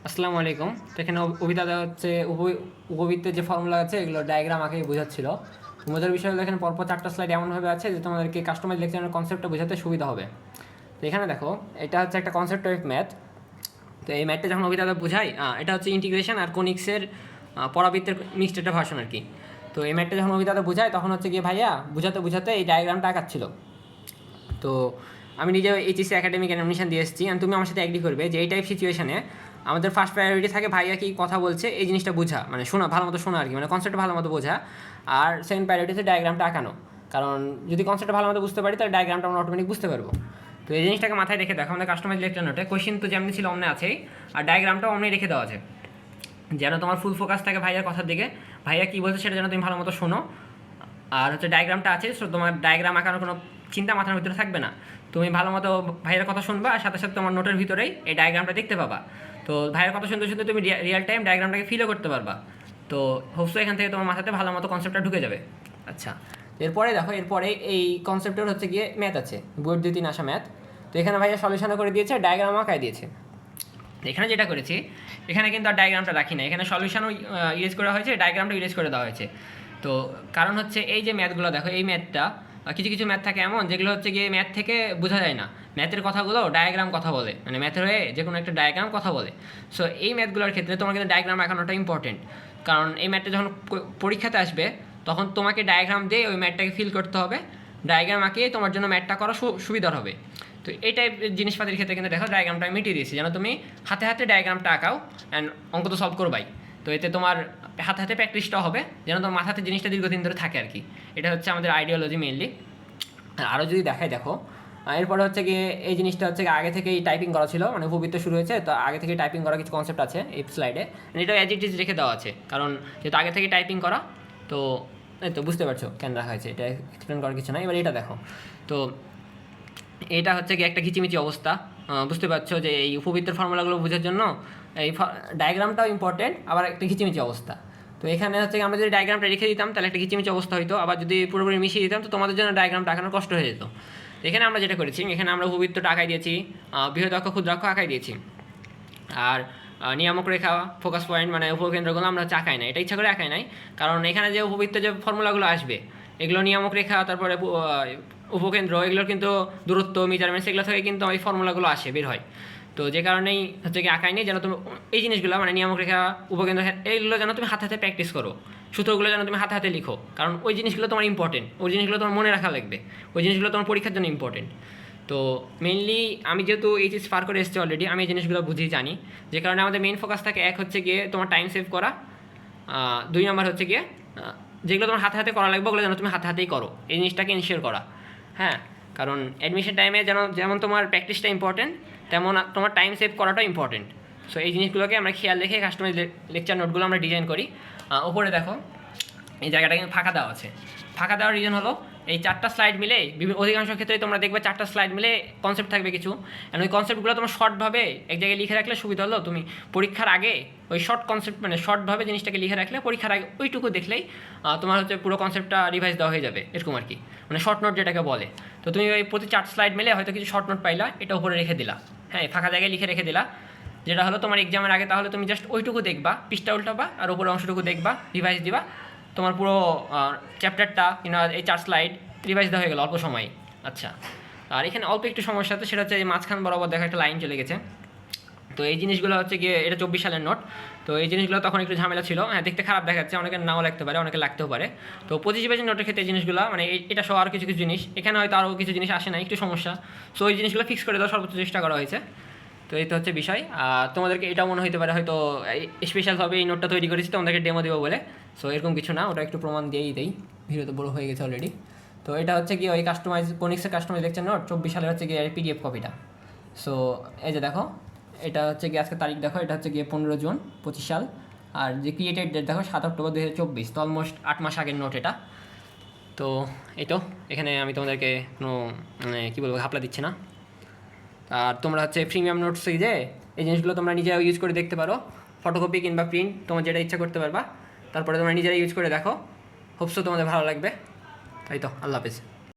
আসসালামু আলাইকুম। তো এখানে অভিধাতে হচ্ছে উপবৃত্তের যে ফর্মুলা আছে এগুলো ডায়াগ্রাম আঁকে বোঝাচ্ছিল। মজার বিষয় হলো এখানে পরপর 4টা স্লাইড এমনভাবে আছে যে তোমাদেরকে কাস্টমাইজ লেকচারের কনসেপ্টটা বোঝাতে সুবিধা হবে। তো এখানে দেখো, এটা হচ্ছে একটা কনসেপ্ট অফ ম্যাথ। তো এই ম্যাথটা যখন অভিধাতে বোঝাই, এটা হচ্ছে ইন্টিগ্রেশন আর কোনিক্সের পরাবৃত্তের মিক্সড একটা ভার্সন আর কি। তো এই ম্যাথটা যখন অভিধাতে বোঝায় তখন হচ্ছে গিয়ে ভাইয়া বোঝাতে এই ডায়াগ্রামটা আঁকাচ্ছিল। তো আমি নিজে এইচএসসি একাডেমিক অ্যাডমিশন দিয়ে এসেছি, আর তুমি আমার সাথে অ্যাগ্রি করবে যে এই টাইপ সিচুয়েশনে আমাদের ফার্স্ট প্রায়োরিটি থাকে ভাইয়া কি কথা বলছে এই জিনিসটা বোঝা, মানে শোনা, ভালো মতো শোনা আর কি, মানে কনসেপ্টটা ভালো মতো বোঝা। আর সেকেন্ড প্রায়োরিটি হচ্ছে ডায়াগ্রামটা আঁকানো, কারণ যদি কনসেপ্টটা ভালো মতো বুঝতে পারি তাহলে ডায়াগ্রামটা আমরা অটোমেটিক বুঝতে পারবো। তো এই জিনিসটাকে মাথায় রেখে দেখো, আমাদের কাস্টমাইজ লেকচার নোটে কোয়েশ্চেন তো যেমনি ছিল অমনি আছেই, আর ডায়াগ্রামটাও অমনি রেখে দেওয়া আছে, যেন তোমার ফুল ফোকাস থাকে ভাইয়ার কথার দিকে, ভাইয়া কী বলছে সেটা যেন তুমি ভালো মতো শোনো। আর হচ্ছে ডায়াগ্রামটা আছে, সো তোমার ডায়াগ্রাম আঁকানোর কোনো চিন্তা মাথার ভিতরে থাকবে না। তুমি ভালো মতো ভাইয়ের কথা শুনবা, আর সাথে সাথে তোমার নোটের ভিতরেই এই ডায়াগ্রামটা দেখতে পাবা। তো ভাইয়ের কথা শুনতে শুনতে তুমি রিয়েল টাইম ডায়াগ্রামটাকে ফিলও করতে পারবা। তো হোপসো এখান থেকে তোমার মাথাতে ভালো মতো কনসেপ্টটা ঢুকে যাবে। আচ্ছা, এরপরে দেখো, এরপরে এই কনসেপ্টের হচ্ছে গিয়ে ম্যাথ আছে, বোর্ড 2-3 আসা ম্যাথ। তো এখানে ভাইয়া সলিউশনও করে দিয়েছে, ডায়াগ্রাম আঁকায় দিয়েছে। এখানে যেটা করেছি, এখানে কিন্তু আর ডায়াগ্রামটা রাখি না, এখানে সলিউশনও ইরেজ করা হয়েছে, ডায়াগ্রামটা ইরেজ করে দেওয়া হয়েছে। তো কারণ হচ্ছে এই যে ম্যাথগুলো দেখো, এই ম্যাথটা কিছু কিছু ম্যাথ থাকে এমন যেগুলো হচ্ছে গিয়ে ম্যাথ থেকে বোঝা যায় না, ম্যাথের কথাগুলো ডায়াগ্রাম কথা বলে, মানে ম্যাথের হয়ে যে কোনো একটা ডায়াগ্রাম কথা বলে। সো এই ম্যাথগুলোর ক্ষেত্রে তোমার কিন্তু ডায়াগ্রাম আঁকানোটা ইম্পর্টেন্ট, কারণ এই ম্যাথটা যখন পরীক্ষাতে আসবে তখন তোমাকে ডায়াগ্রাম দিয়ে ওই ম্যাথটাকে ফিল করতে হবে, ডায়াগ্রাম আঁকিয়ে তোমার জন্য ম্যাথটা করা সুবিধার হবে। তো এই টাইপের জিনিসপাতির ক্ষেত্রে কিন্তু দেখো ডায়াগ্রামটা আমি মিটিয়ে দিয়েছি, যেন তুমি হাতে হাতে ডায়াগ্রামটা আঁকাও অ্যান্ড অঙ্ক তো সলভ করবাই। তো এতে তোমার হাতে হাতে প্র্যাকটিসটাও হবে, যেন তোমার মাথাতে জিনিসটা দীর্ঘদিন ধরে থাকে আর কি। এটা হচ্ছে আমাদের আইডিওলজি মেইনলি। আরও যদি দেখাই দেখো, এরপরে হচ্ছে গিয়ে এই জিনিসটা হচ্ছে আগে থেকেই টাইপিং করা ছিল, মানে উপবৃত্ত শুরু হয়েছে তো আগে থেকে টাইপিং করা কিছু কনসেপ্ট আছে এই স্লাইডে, এটা অ্যাজ ইট ইজ রেখে দেওয়া আছে, কারণ যেহেতু আগে থেকে টাইপিং করা। তো এই তো বুঝতে পারছো কেন রাখা হয়েছে, এটা এক্সপ্লেন করার কিছু না। এবার এটা দেখো, তো এটা হচ্ছে কি একটা কিচিমিচি অবস্থা, বুঝতে পারছো যে এই উপবৃত্তের ফর্মুলাগুলো বোঝার জন্য এই ডায়াগ্রামটাও ইম্পর্টেন্ট, আবার একটা কিচিমিচি অবস্থা। তো এখানে হচ্ছে আমরা যদি ডায়াগ্রামটা রেখে দিতাম তাহলে একটা কিচিমিচি অবস্থা হইতো, আবার যদি পুরোপুরি মিশিয়ে দিতাম তো তোমাদের জন্য ডায়াগ্রামটা আঁকানো কষ্ট হয়ে যেত। তো এখানে আমরা যেটা করেছি, এখানে আমরা উপবৃত্তটা আঁকাই দিয়েছি, বৃহদাক্ষ ক্ষুদ্রাক্ষ আঁকাই দিয়েছি, আর নিয়ামক রেখা, ফোকাস পয়েন্ট মানে উপকেন্দ্রগুলো আমরা হচ্ছে আঁকাই নাই, এটা ইচ্ছা করে আঁকাই নাই, কারণ এখানে যে উপবৃত্ত যে ফর্মুলাগুলো আসবে এগুলো নিয়ামক রেখা, তারপরে উপকেন্দ্র, এগুলোর কিন্তু দূরত্ব, মেজারমেন্টস, এগুলো থেকে কিন্তু এই ফর্মুলাগুলো আসে, বের হয়। তো যে কারণেই হচ্ছে কি আঁকাই নেই, যেন তুমি এই জিনিসগুলো মানে নিয়ামক রেখা, উপকেন্দ্র, এইগুলো যেন তুমি হাতে হাতে প্র্যাকটিস করো, সূত্রগুলো যেন তুমি হাতে হাতে লিখো, কারণ ওই জিনিসগুলো তোমার ইম্পর্টেন্ট, ওই জিনিসগুলো তোমার মনে রাখা লাগবে, ওই জিনিসগুলো তোমার পরীক্ষার জন্য ইম্পর্টেন্ট। তো মেইনলি আমি যেহেতু এইচএস পার করে এসেছি অলরেডি, আমি এই জিনিসগুলো বুঝেই জানি, যে কারণে আমাদের মেইন ফোকাস থাকে, এক হচ্ছে গিয়ে তোমার টাইম সেভ করা, 2 নম্বর হচ্ছে গিয়ে যেগুলো তোমার হাতে হাতে করা লাগবে ওগুলো যেন তুমি হাতে হাতেই করো, এই জিনিসটাকে ইনশিওর করা। হ্যাঁ, কারণ অ্যাডমিশন টাইমে যেমন তোমার প্র্যাকটিসটা ইম্পর্টেন্ট, তেমন তোমার টাইম সেভ করাটাও ইম্পর্টেন্ট। সো এই জিনিসগুলোকে আমরা খেয়াল রেখে কাস্টমাইজ লেকচার নোটগুলো আমরা ডিজাইন করি। ওপরে দেখো এই জায়গাটা কিন্তু ফাঁকা দেওয়া আছে, ফাঁকা দেওয়ার রিজন হলো এই 4টা স্লাইড মিলে অধিকাংশ ক্ষেত্রে তোমরা দেখবে 4টা স্লাইড মিলে কনসেপ্ট থাকবে কিছু, আর ওই কনসেপ্টগুলো তোমার শর্টভাবে এক জায়গায় লিখে রাখলে সুবিধা হলো, তুমি পরীক্ষার আগে ওই শর্ট কনসেপ্ট মানে শর্টভাবে জিনিসটাকে লিখে রাখলে পরীক্ষার আগে ওইটুকু দেখলেই তোমার হচ্ছে পুরো কনসেপ্টটা রিভাইজ দেওয়া হয়ে যাবে, এরকম আর কি, মানে শর্ট নোট যেটাকে বলে। তো তুমি ওই প্রতি 4 স্লাইড মিলে হয়তো কিছু শর্ট নোট পাইলা, এটা উপরে রেখে দিলা, হ্যাঁ ফাঁকা জায়গায় লিখে রেখে দিলা, যেটা হলো তোমার এক্সামের আগে তাহলে তুমি জাস্ট ওইটুকু দেখবা, পৃষ্ঠা উল্টাবা আর উপরে অংশটুকু দেখবা, রিভাইজ দিবা, তোমার পুরো চ্যাপ্টারটা এই 4 স্লাইড রিভাইজ দেওয়া হয়ে গেল অল্প সময়। আচ্ছা, আর এখানে অল্প একটু সমস্যা আছে, সেটা হচ্ছে এই মাঝখান বরাবর দেখা একটা লাইন চলে গেছে। তো এই জিনিসগুলো হচ্ছে গিয়ে এটা 24 সালের নোট, তো এই জিনিসগুলো তখন একটু ঝামেলা ছিল, হ্যাঁ দেখতে খারাপ দেখাচ্ছে, অনেকে নাও লাগতে পারে, অনেকে লাগতেও পারে। তো 25 পেজের নোটের ক্ষেত্রে এই জিনিসগুলো মানে এটা সহ আরও কিছু কিছু জিনিস, এখানে হয়তো আরও কিছু জিনিস আসে না, একটু সমস্যা। সো এই জিনিসগুলো ফিক্স করে দেওয়ার সর্বোচ্চ চেষ্টা করা হয়েছে। তো এই তো হচ্ছে বিষয়। তোমাদেরকে এটাও মনে হতে পারে হয়তো স্পেশালভাবে এই নোটটা তৈরি করেছি তোমাদেরকে ডেমো দেবো বলে, সো এরকম কিছু না, ওটা একটু প্রমাণ দিয়েই দেই, ভিডিও তো বড় হয়ে গেছে অলরেডি। তো এটা হচ্ছে কি ওই কোনিক্সের কাস্টমাইজ লেকচার নোট 24 সালের হচ্ছে গিয়ে পিডিএফ কপিটা। সো এই যে দেখো, এটা হচ্ছে গিয়ে আজকে তারিখ দেখো, এটা হচ্ছে গিয়ে 15 জুন 25 সাল, আর যে ক্রিয়েটেড ডেট দেখো 7 অক্টোবর 2024, তো অলমোস্ট 8 মাস আগের নোট এটা। তো এই তো এখানে আমি তোমাদেরকে কোনো মানে কী বলবো ঘাপলা দিচ্ছি না। আর তোমরা হচ্ছে প্রিমিয়াম নোটস যে এই জিনিসগুলো তোমরা নিজেরা ইউজ করে দেখতে পারো, ফটোকপি কিংবা প্রিন্ট তোমার যেটা ইচ্ছা করতে পারবা, তারপরে তোমরা নিজেরা ইউজ করে দেখো, হোপসো তোমাদের ভালো লাগবে। তাই তো, আল্লাহ হাফেজ।